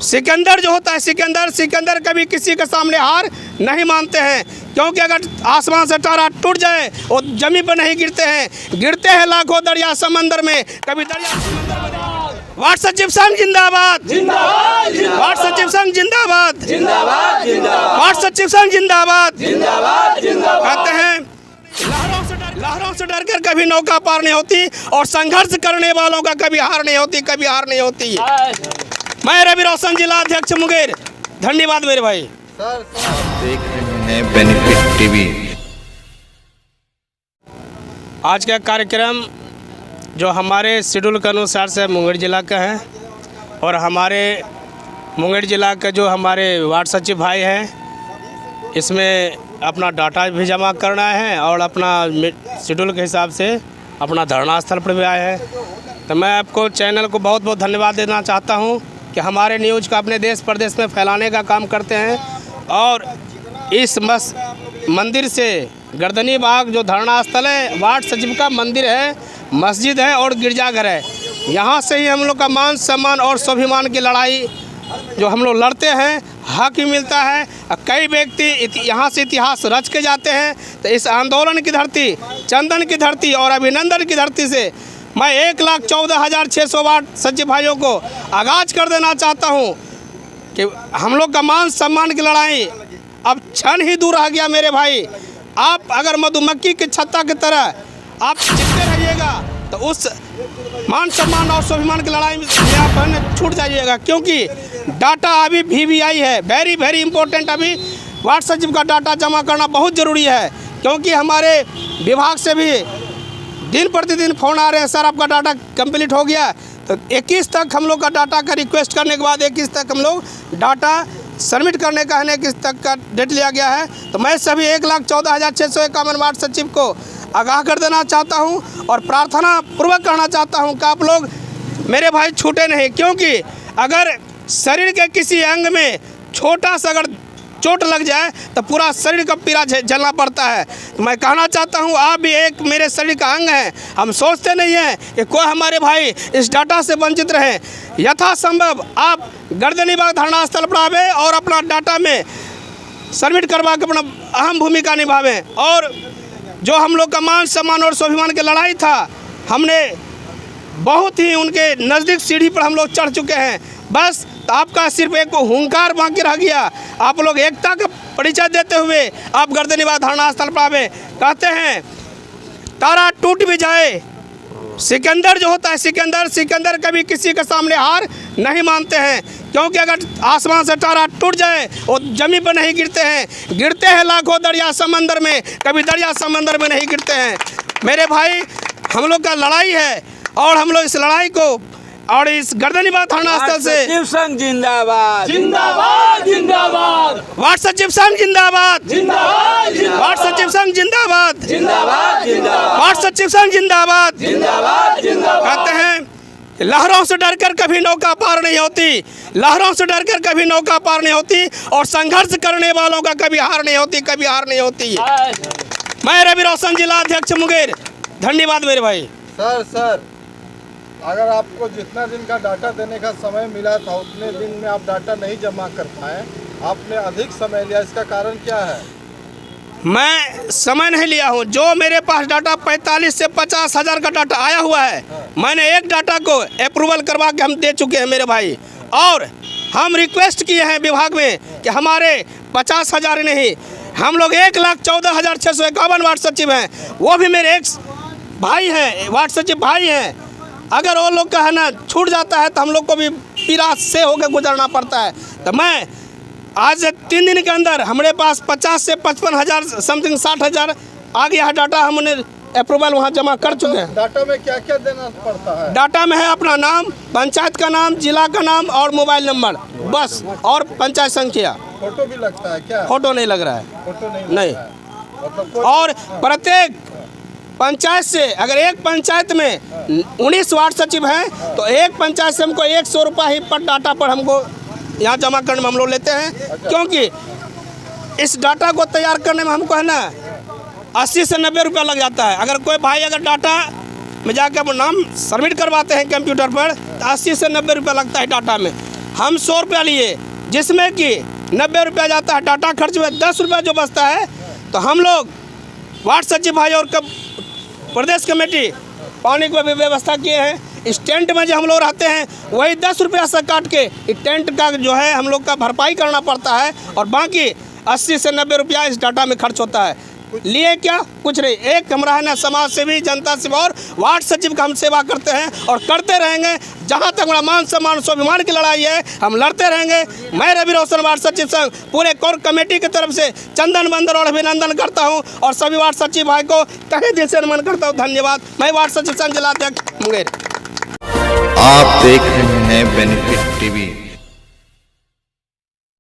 सिकंदर जो होता है सिकंदर कभी किसी के सामने हार नहीं मानते हैं, क्योंकि अगर आसमान से तारा टूट जाए वो जमीन पर नहीं गिरते हैं लाखों दरिया समंदर में, कभी दरिया समंदर में। वार्ड सचिव संघ जिंदाबाद, वार्ड सचिव संघ जिंदाबाद, वार्ड सचिव संघ जिंदाबाद। कहते हैं लहरों से डरकर कभी नौका पार नहीं होती और संघर्ष करने वालों का कभी हार नहीं होती। मैं रवि रोशन जिला अध्यक्ष मुंगेर। धन्यवाद मेरे भाई। देख रहे हैं बेनिफिट टीवी। आज का कार्यक्रम जो हमारे शेड्यूल के अनुसार से मुंगेर जिला का है और हमारे मुंगेर जिला के जो हमारे वार्ड सचिव भाई हैं, इसमें अपना डाटा भी जमा करना है और अपना शेड्यूल के हिसाब से अपना धरना स्थल पर भी आए हैं। तो मैं आपको चैनल को बहुत बहुत धन्यवाद देना चाहता हूं कि हमारे न्यूज़ को अपने देश प्रदेश में फैलाने का काम करते हैं। और इस मंदिर से गर्दनी बाग जो धरना स्थल है, वार्ड सचिव का मंदिर है, मस्जिद है और गिरजाघर है, यहाँ से ही हम लोग का मान सम्मान और स्वाभिमान की लड़ाई जो हम लोग लड़ते हैं हक भी मिलता है। कई व्यक्ति यहाँ से इतिहास रच के जाते हैं। तो इस आंदोलन की धरती, चंदन की धरती और अभिनंदन की धरती से मैं 1,14,600 वार्ड सचिव भाइयों को आगाज कर देना चाहता हूँ कि हम लोग का मान सम्मान की लड़ाई अब क्षण ही दूर रह गया मेरे भाई। आप अगर मधुमक्खी की छत्ता की तरह आप चिपके रहिएगा तो उस मान सम्मान और स्वाभिमान की लड़ाई में आप छूट जाइएगा, क्योंकि डाटा अभी VVI है, वेरी इंपॉर्टेंट। अभी वार्ड सचिव का डाटा जमा करना बहुत ज़रूरी है, क्योंकि हमारे विभाग से भी दिन प्रतिदिन फ़ोन आ रहे हैं, सर आपका डाटा कंप्लीट हो गया। तो 21 तक हम लोग का डाटा का रिक्वेस्ट करने के बाद 21 तक हम लोग डाटा सबमिट करने का है, 21 तक का डेट लिया गया है। तो मैं सभी 1,14,651 वार्ड सचिव को आगाह कर देना चाहता हूं और प्रार्थना पूर्वक कहना चाहता हूं कि आप लोग मेरे भाई छूटे नहीं, क्योंकि अगर शरीर के किसी अंग में छोटा सा अगर चोट लग जाए तो पूरा शरीर का पीड़ा झेलना पड़ता है। तो मैं कहना चाहता हूं आप भी एक मेरे शरीर का अंग हैं। हम सोचते नहीं हैं कि कोई हमारे भाई इस डाटा से वंचित रहे। यथासंभव आप गर्दनी बाग धरना स्थल पर आवे और अपना डाटा में सबमिट करवा के अपना अहम भूमिका निभावें। और जो हम लोग का मान सम्मान और स्वाभिमान की लड़ाई था, हमने बहुत ही उनके नज़दीक सीढ़ी पर हम लोग चढ़ चुके हैं। बस तो आपका सिर्फ एक हुंकार बाकी रह गया। आप लोग एकता का परिचय देते हुए आप गर्दनी बाग धरना स्थल पर आवे। कहते हैं तारा टूट भी जाए, सिकंदर जो होता है सिकंदर कभी किसी के सामने हार नहीं मानते हैं, क्योंकि अगर आसमान से तारा टूट जाए वो जमीन पर नहीं गिरते हैं लाखों दरिया समंदर में, कभी दरिया समंदर में नहीं गिरते हैं। मेरे भाई हम लोग का लड़ाई है और हम लोग इस लड़ाई को और इस गर्दनी बाग धरना स्थल से सचिव संघ जिंदाबाद, वार्ड सचिव संघ जिंदाबाद, वार्ड सचिव संघ जिंदाबाद, वार्ड सचिव संघ जिंदाबाद। कहते हैं लहरों से डरकर कभी नौका पार नहीं होती, लहरों से डरकर कभी नौका पार नहीं होती और संघर्ष करने वालों का कभी हार नहीं होती। मैं रवि रोशन जिला अध्यक्ष मुंगेर। धन्यवाद मेरे भाई। सर अगर आपको जितना दिन का डाटा देने का समय मिला था उतने दिन में आप डाटा नहीं जमा कर पाए, आपने अधिक समय लिया, इसका कारण क्या है? मैं समय नहीं लिया हूं। जो मेरे पास डाटा 45 से 50 हज़ार का डाटा आया हुआ है, मैंने एक डाटा को अप्रूवल करवा के हम दे चुके हैं मेरे भाई। और हम रिक्वेस्ट किए हैं विभाग में कि हमारे 50 हज़ार नहीं, हम लोग 1,14,651 वार्ड सचिव हैं, वो भी मेरे एक भाई हैं, वार्ड सचिव भाई हैं। अगर वो लोग का है ना छूट जाता है तो हम लोग को भी पीड़ा से होकर गुजरना पड़ता है। तो मैं आज 3 दिन के अंदर हमारे पास 50 से 55 हज़ार समथिंग 60 हज़ार आ गया है डाटा, हमने अप्रूवल वहाँ जमा कर चुके हैं। डाटा में क्या क्या देना पड़ता है? डाटा में है अपना नाम, पंचायत का नाम, जिला का नाम और मोबाइल नंबर, बस, और पंचायत संख्या। फोटो भी लगता है क्या? फोटो नहीं लग रहा है, फोटो नहीं। मतलब और प्रत्येक पंचायत से अगर एक पंचायत में 19 वार्ड सचिव हैं तो एक पंचायत से हमको 100 रुपये ही पर डाटा पर हमको यहाँ जमा करने में हम लोग लेते हैं। क्योंकि इस डाटा को तैयार करने में हमको है ना 80 से 90 रुपया लग जाता है। अगर कोई भाई अगर डाटा में जाकर अपना नाम सबमिट करवाते हैं कंप्यूटर पर तो 80 से 90 रुपया लगता है डाटा में। हम 100 रुपया लिए, जिसमें कि 90 रुपया जाता है डाटा खर्च में, 10 रुपया जो बचता है तो हम लोग वार्ड सचिव भाई और प्रदेश कमेटी पानी की भी व्यवस्था किए हैं। इस टेंट में जो हम लोग रहते हैं वही 10 रुपया से काट के इस टेंट का जो है हम लोग का भरपाई करना पड़ता है और बाकी 80 से 90 रुपया इस डाटा में खर्च होता है। लिए क्या, कुछ नहीं। एक हमारा है ना समाज सेवी, जनता सेवा और वार्ड सचिव का हम सेवा करते हैं और करते रहेंगे। जहाँ तक हमारा मान सम्मान स्वाभिमान की लड़ाई है हम लड़ते रहेंगे। मैं रवि रोशन वार्ड सचिव संघ पूरे कोर कमेटी की तरफ से चंदन बंदर और अभिनंदन करता हूँ और सभी वार्ड सचिव भाई को तहे दिल से नमन करता हूँ। धन्यवाद। मैं वार्ड सचिव संघ जिलाध्यक्ष मुंगेर। आप देख रहे हैं बेनिफिट टीवी।